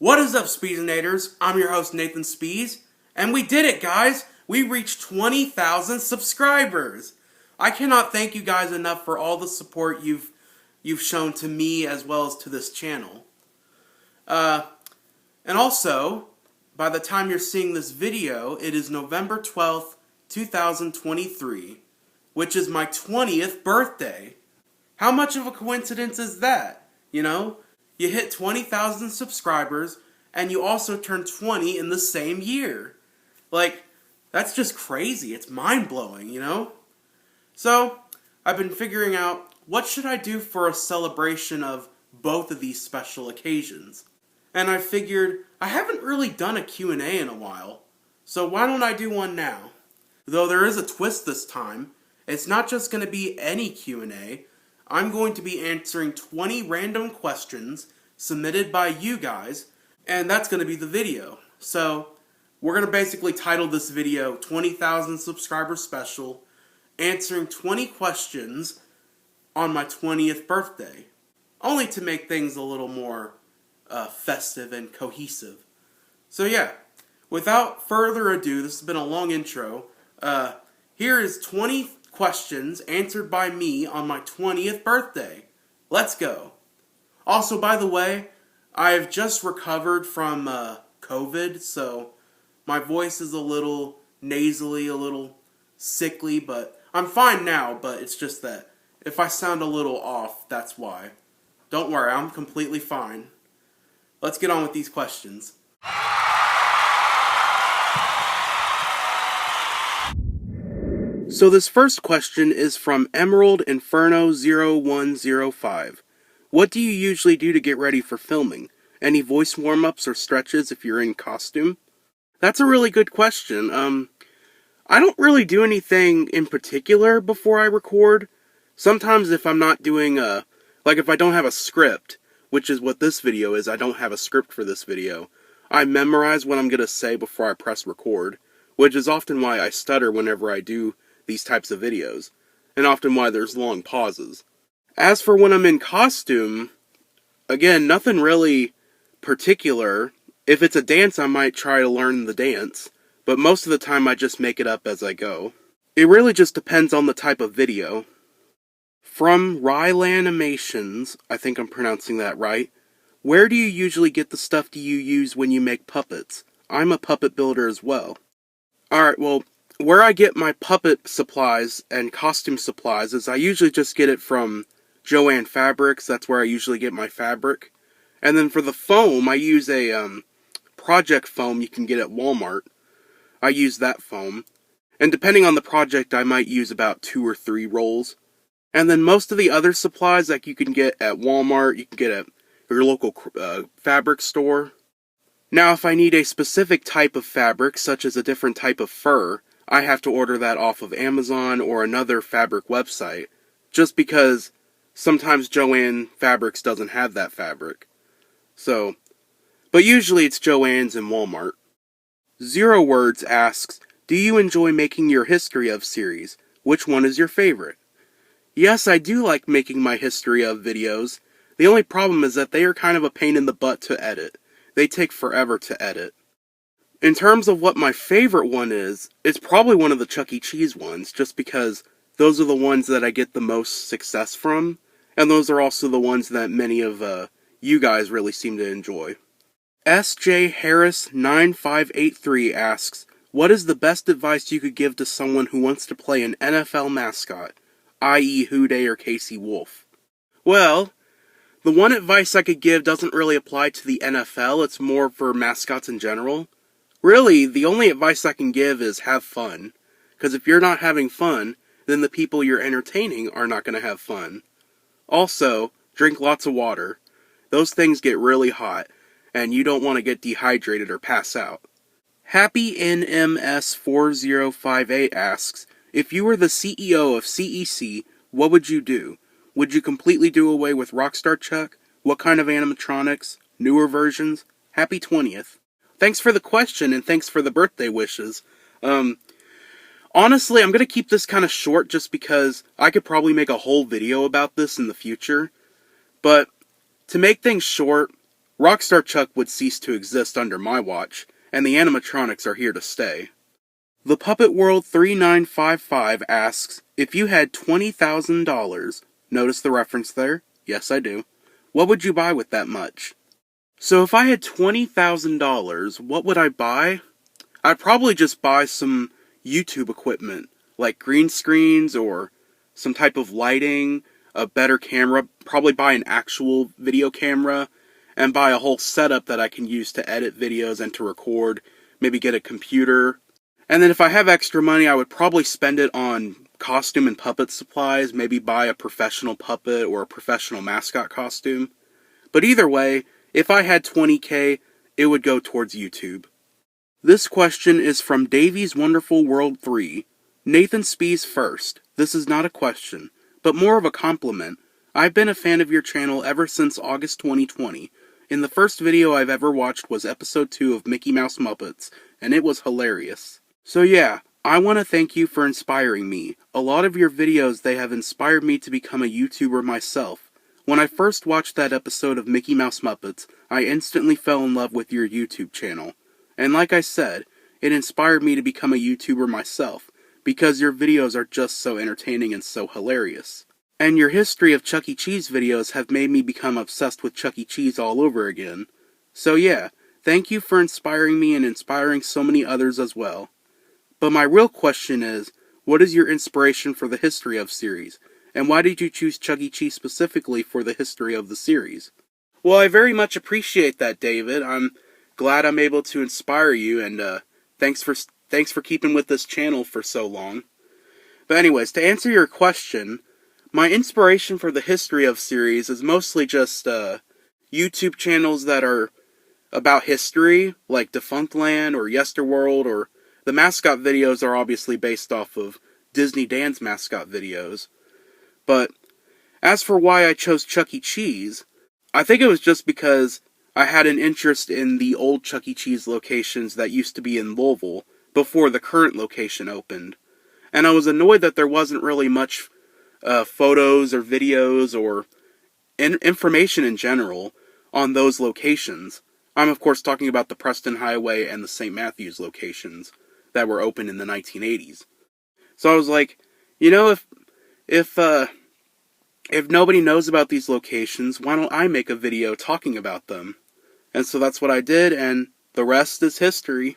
What is up, Speezinators? I'm your host, Nathan Spees, and we did it, guys! We reached 20,000 subscribers! I cannot thank you guys enough for all the support you've shown to me as well as to this channel. And also, by the time you're seeing this video, it is November 12th, 2023, which is my 20th birthday. How much of a coincidence is that? You know? You hit 20,000 subscribers, and you also turn 20 in the same year. Like, that's just crazy. It's mind-blowing, you know? So, I've been figuring out, what should I do for a celebration of both of these special occasions? And I figured, I haven't really done a Q&A in a while, so why don't I do one now? Though there is a twist this time, it's not just going to be any Q&A, I'm going to be answering 20 random questions submitted by you guys, and that's going to be the video. So, we're going to basically title this video 20,000 subscriber special, answering 20 questions on my 20th birthday. Only to make things a little more festive and cohesive. So yeah, without further ado, this has been a long intro. Here is 20 questions answered by me on my 20th birthday. Let's go. Also, by the way, I have just recovered from COVID, so my voice is a little nasally, a little sickly, but I'm fine now, but it's just that if I sound a little off, that's why. Don't worry, I'm completely fine. Let's get on with these questions. So this first question is from Emerald Inferno 0105. What do you usually do to get ready for filming? Any voice warm-ups or stretches if you're in costume? That's a really good question. I don't really do anything in particular before I record. Sometimes if I'm not doing like if I don't have a script, which is what this video is, I don't have a script for this video, I memorize what I'm going to say before I press record, which is often why I stutter whenever I do these types of videos, and often why there's long pauses. As for when I'm in costume, again, nothing really particular. If it's a dance, I might try to learn the dance, but most of the time I just make it up as I go. It really just depends on the type of video. From Rylanimations, I think I'm pronouncing that right, where do you usually get the stuff you use when you make puppets? I'm a puppet builder as well. Alright, well, where I get my puppet supplies and costume supplies is I usually just get it from Joann Fabrics. That's where I usually get my fabric. And then for the foam, I use a project foam you can get at Walmart. I use that foam. And depending on the project, I might use about 2 or 3 rolls. And then most of the other supplies like you can get at Walmart, you can get at your local fabric store. Now, if I need a specific type of fabric, such as a different type of fur, I have to order that off of Amazon or another fabric website, just because sometimes Joann Fabrics doesn't have that fabric. So, but usually it's Joann's and Walmart. Zero Words asks, do you enjoy making your History of series? Which one is your favorite? Yes, I do like making my History of videos. The only problem is that they are kind of a pain in the butt to edit. They take forever to edit. In terms of what my favorite one is, it's probably one of the ChuckECheese ones, just because those are the ones that I get the most success from, and those are also the ones that many of you guys really seem to enjoy. S.J. Harris 9583 asks, what is the best advice you could give to someone who wants to play an NFL mascot, i.e. Houday or Casey Wolf? Well, the one advice I could give doesn't really apply to the NFL, it's more for mascots in general. Really, the only advice I can give is have fun. Because if you're not having fun, then the people you're entertaining are not going to have fun. Also, drink lots of water. Those things get really hot, and you don't want to get dehydrated or pass out. Happy NMS4058 asks, if you were the CEO of CEC, what would you do? Would you completely do away with Rockstar Chuck? What kind of animatronics? Newer versions? Happy 20th. Thanks for the question, and thanks for the birthday wishes. Honestly, I'm going to keep this kind of short just because I could probably make a whole video about this in the future. But to make things short, Rockstar Chuck would cease to exist under my watch, and the animatronics are here to stay. The Puppet World 3955 asks, if you had $20,000, notice the reference there? Yes, I do. What would you buy with that much? So if I had $20,000, what would I buy? I'd probably just buy some YouTube equipment, like green screens or some type of lighting, a better camera, probably buy an actual video camera, and buy a whole setup that I can use to edit videos and to record, maybe get a computer. And then if I have extra money, I would probably spend it on costume and puppet supplies, maybe buy a professional puppet or a professional mascot costume. But either way, if I had $20K, it would go towards YouTube. This question is from Daveys Wonderful World 3. Nathan Spees first. This is not a question, but more of a compliment. I've been a fan of your channel ever since August 2020. And the first video I've ever watched was episode 2 of Mickey Mouse Muppets, and it was hilarious. So yeah, I want to thank you for inspiring me. A lot of your videos, they have inspired me to become a YouTuber myself. When I first watched that episode of Mickey Mouse Muppets, I instantly fell in love with your YouTube channel. And like I said, it inspired me to become a YouTuber myself, because your videos are just so entertaining and so hilarious. And your history of ChuckECheese videos have made me become obsessed with ChuckECheese all over again. So yeah, thank you for inspiring me and inspiring so many others as well. But my real question is, what is your inspiration for the History of series? And why did you choose ChuckECheese specifically for the history of the series? Well, I very much appreciate that, David. I'm glad I'm able to inspire you, and thanks for keeping with this channel for so long. But anyways, to answer your question, my inspiration for the History of series is mostly just YouTube channels that are about history, like Defunctland or Yesterworld, or the mascot videos are obviously based off of Disney Dan's mascot videos. But as for why I chose ChuckECheese, I think it was just because I had an interest in the old ChuckECheese locations that used to be in Louisville before the current location opened. And I was annoyed that there wasn't really much photos or videos or information in general on those locations. I'm of course talking about the Preston Highway and the St. Matthews locations that were opened in the 1980s. So I was like, you know, if nobody knows about these locations, why don't I make a video talking about them? And so that's what I did, and the rest is history.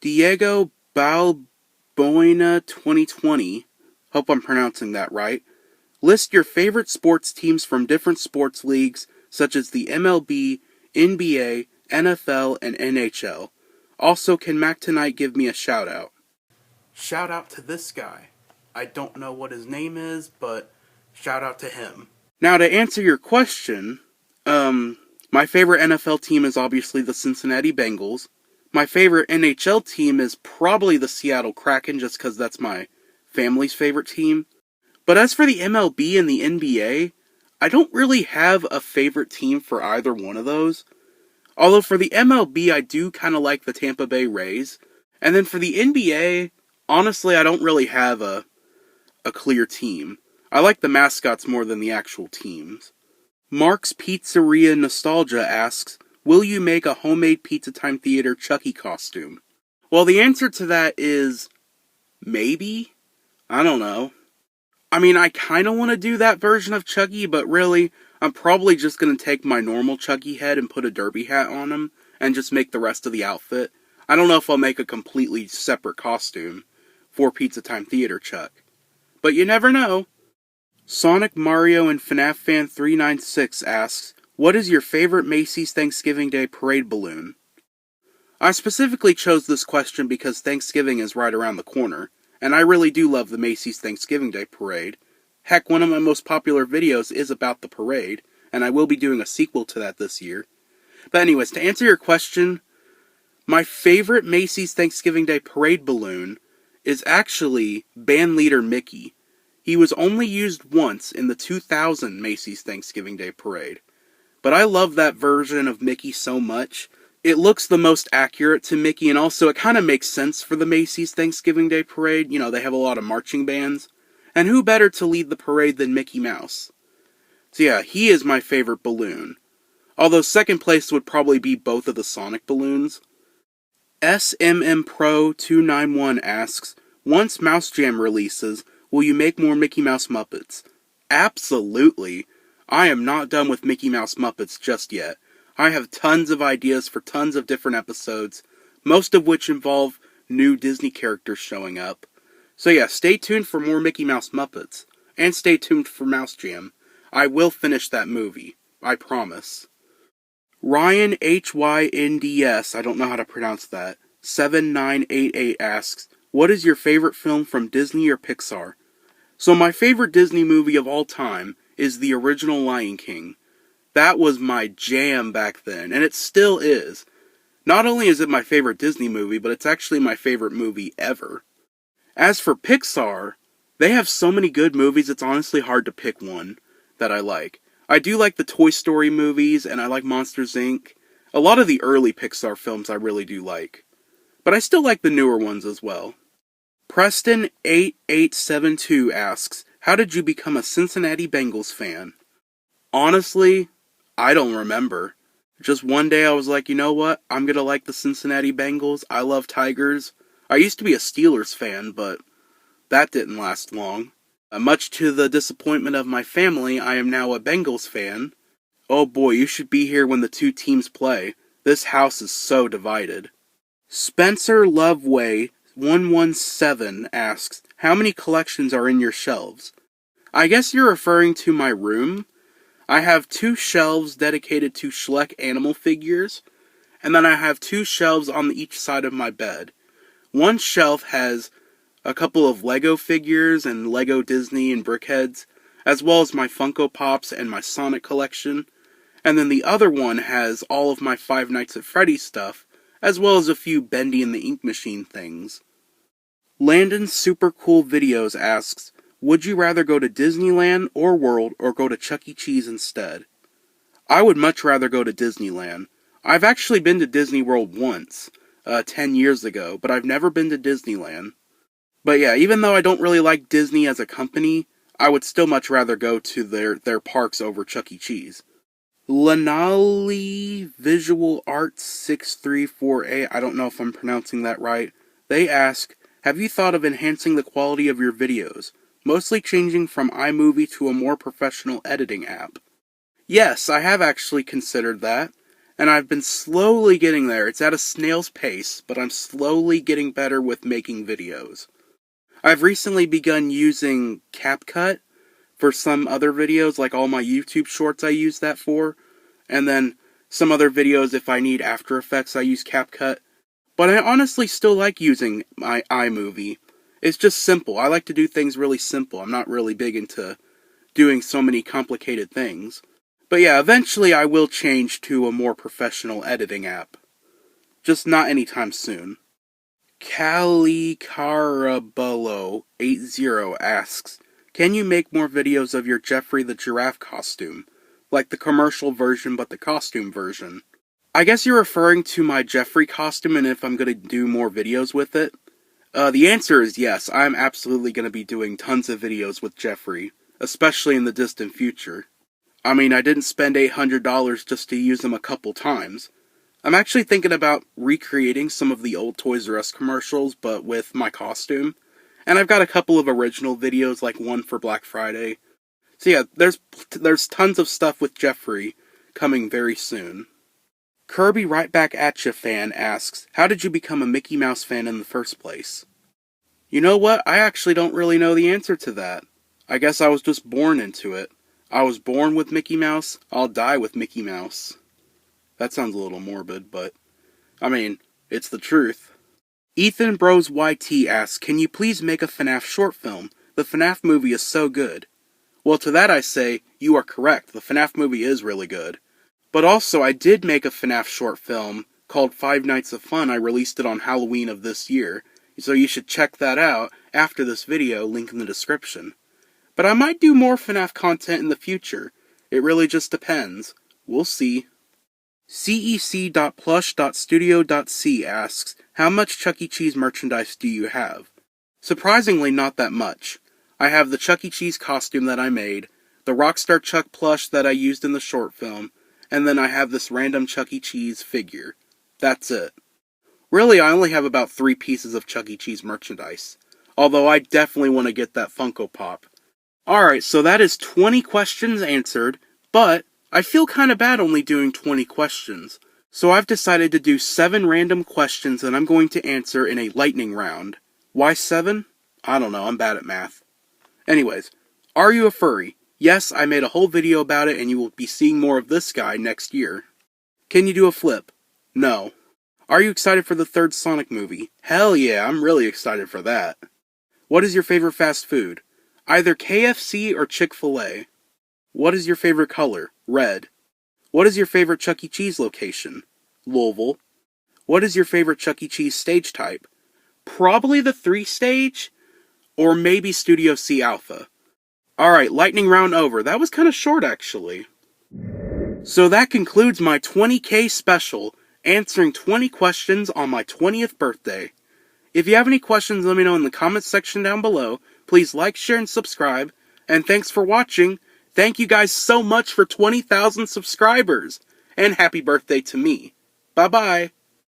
Diego Balboina 2020, hope I'm pronouncing that right. List your favorite sports teams from different sports leagues, such as the MLB, NBA, NFL, and NHL. Also, can Mac Tonight give me a shout out? Shout out to this guy. I don't know what his name is, but shout out to him. Now, to answer your question, my favorite NFL team is obviously the Cincinnati Bengals. My favorite NHL team is probably the Seattle Kraken, just because that's my family's favorite team. But as for the MLB and the NBA, I don't really have a favorite team for either one of those. Although for the MLB, I do kind of like the Tampa Bay Rays. And then for the NBA, honestly, I don't really have a clear team. I like the mascots more than the actual teams. Mark's Pizzeria Nostalgia asks, will you make a homemade Pizza Time Theater Chucky costume? Well, the answer to that is maybe. I don't know. I mean, I kind of want to do that version of Chucky, but really, I'm probably just going to take my normal Chucky head and put a derby hat on him, and just make the rest of the outfit. I don't know if I'll make a completely separate costume for Pizza Time Theater Chuck. But you never know. Sonic Mario and FNAF Fan 396 asks, what is your favorite Macys Thanksgiving Day parade balloon? I specifically chose this question because Thanksgiving is right around the corner, and I really do love the Macys Thanksgiving Day parade. Heck, one of my most popular videos is about the parade, and I will be doing a sequel to that this year. But anyways, to answer your question, my favorite Macys Thanksgiving Day parade balloon is actually Bandleader Mickey. He was only used once in the 2000 Macys Thanksgiving Day parade. But I love that version of Mickey so much. It looks the most accurate to Mickey, and also it kind of makes sense for the Macys Thanksgiving Day parade. You know, they have a lot of marching bands. And who better to lead the parade than Mickey Mouse? So yeah, he is my favorite balloon. Although second place would probably be both of the Sonic balloons. SMM Pro 291 asks, once Mouse Jam releases, will you make more Mickey Mouse Muppets? Absolutely. I am not done with Mickey Mouse Muppets just yet. I have tons of ideas for tons of different episodes, most of which involve new Disney characters showing up. So yeah, stay tuned for more Mickey Mouse Muppets. And stay tuned for Mouse Jam. I will finish that movie. I promise. Ryan HYNDS, I don't know how to pronounce that, 7988 asks, what is your favorite film from Disney or Pixar? So my favorite Disney movie of all time is the original Lion King. That was my jam back then, and it still is. Not only is it my favorite Disney movie, but it's actually my favorite movie ever. As for Pixar, they have so many good movies, it's honestly hard to pick one that I like. I do like the Toy Story movies, and I like Monsters, Inc. A lot of the early Pixar films I really do like. But I still like the newer ones as well. Preston8872 asks, how did you become a Cincinnati Bengals fan? Honestly, I don't remember. Just one day I was like, you know what? I'm gonna like the Cincinnati Bengals. I love Tigers. I used to be a Steelers fan, but that didn't last long. Much to the disappointment of my family, I am now a Bengals fan. Oh boy, you should be here when the two teams play. This house is so divided. Spencer Loveway 117 asks, how many collections are in your shelves? I guess you're referring to my room. I have 2 shelves dedicated to Shrek animal figures, and then I have 2 shelves on each side of my bed. One shelf has a couple of Lego figures and Lego Disney and Brickheads, as well as my Funko Pops and my Sonic collection, and then the other one has all of my Five Nights at Freddy's stuff, as well as a few Bendy and the Ink Machine things. Landon Super Cool Videos asks, would you rather go to Disneyland or World or go to ChuckECheese instead? I would much rather go to Disneyland. I've actually been to Disney World once, 10 years ago, but I've never been to Disneyland. But yeah, even though I don't really like Disney as a company, I would still much rather go to their parks over ChuckECheese. Lanali Visual Arts 634A, I don't know if I'm pronouncing that right. They ask, have you thought of enhancing the quality of your videos? Mostly changing from iMovie to a more professional editing app. Yes, I have actually considered that, and I've been slowly getting there. It's at a snail's pace, but I'm slowly getting better with making videos. I've recently begun using CapCut for some other videos, like all my YouTube shorts I use that for, and then some other videos if I need After Effects I use CapCut. But I honestly still like using my iMovie. It's just simple. I like to do things really simple. I'm not really big into doing so many complicated things. But yeah, eventually I will change to a more professional editing app. Just not anytime soon. Cali Caraballo 80 asks, can you make more videos of your Jeffrey the Giraffe costume? Like the commercial version, but the costume version. I guess you're referring to my Jeffrey costume and if I'm going to do more videos with it. The answer is yes, I'm absolutely going to be doing tons of videos with Jeffrey, especially in the distant future. I mean, I didn't spend $800 just to use them a couple times. I'm actually thinking about recreating some of the old Toys R Us commercials, but with my costume. And I've got a couple of original videos, like one for Black Friday. So yeah, there's tons of stuff with Jeffrey coming very soon. Kirby Right Back At Ya fan asks, how did you become a Mickey Mouse fan in the first place? You know what? I actually don't really know the answer to that. I guess I was just born into it. I was born with Mickey Mouse, I'll die with Mickey Mouse. That sounds a little morbid, but, I mean, it's the truth. Ethan Bros YT asks, can you please make a FNAF short film? The FNAF movie is so good. Well, to that I say, you are correct, the FNAF movie is really good. But also, I did make a FNAF short film called Five Nights of Fun. I released it on Halloween of this year, so you should check that out after this video, link in the description. But I might do more FNAF content in the future. It really just depends. We'll see. cec.plush.studio.c asks, how much ChuckECheese merchandise do you have? Surprisingly, not that much. I have the ChuckECheese costume that I made, the Rockstar Chuck plush that I used in the short film, and then I have this random ChuckECheese figure. That's it. Really, I only have about 3 pieces of ChuckECheese merchandise. Although I definitely want to get that Funko Pop. Alright, so that is 20 questions answered, but I feel kinda bad only doing 20 questions. So I've decided to do 7 random questions that I'm going to answer in a lightning round. Why 7? I don't know, I'm bad at math. Anyways, are you a furry? Yes, I made a whole video about it and you will be seeing more of this guy next year. Can you do a flip? No. Are you excited for the 3rd Sonic movie? Hell yeah, I'm really excited for that. What is your favorite fast food? Either KFC or Chick-fil-A. What is your favorite color? Red. What is your favorite ChuckECheese location? Louisville. What is your favorite ChuckECheese stage type? Probably the 3-stage, or maybe Studio C Alpha. Alright, lightning round over. That was kinda short, actually. So that concludes my 20K special, answering 20 questions on my 20th birthday. If you have any questions, let me know in the comments section down below. Please like, share, and subscribe. And thanks for watching. Thank you guys so much for 20,000 subscribers. And happy birthday to me. Bye-bye.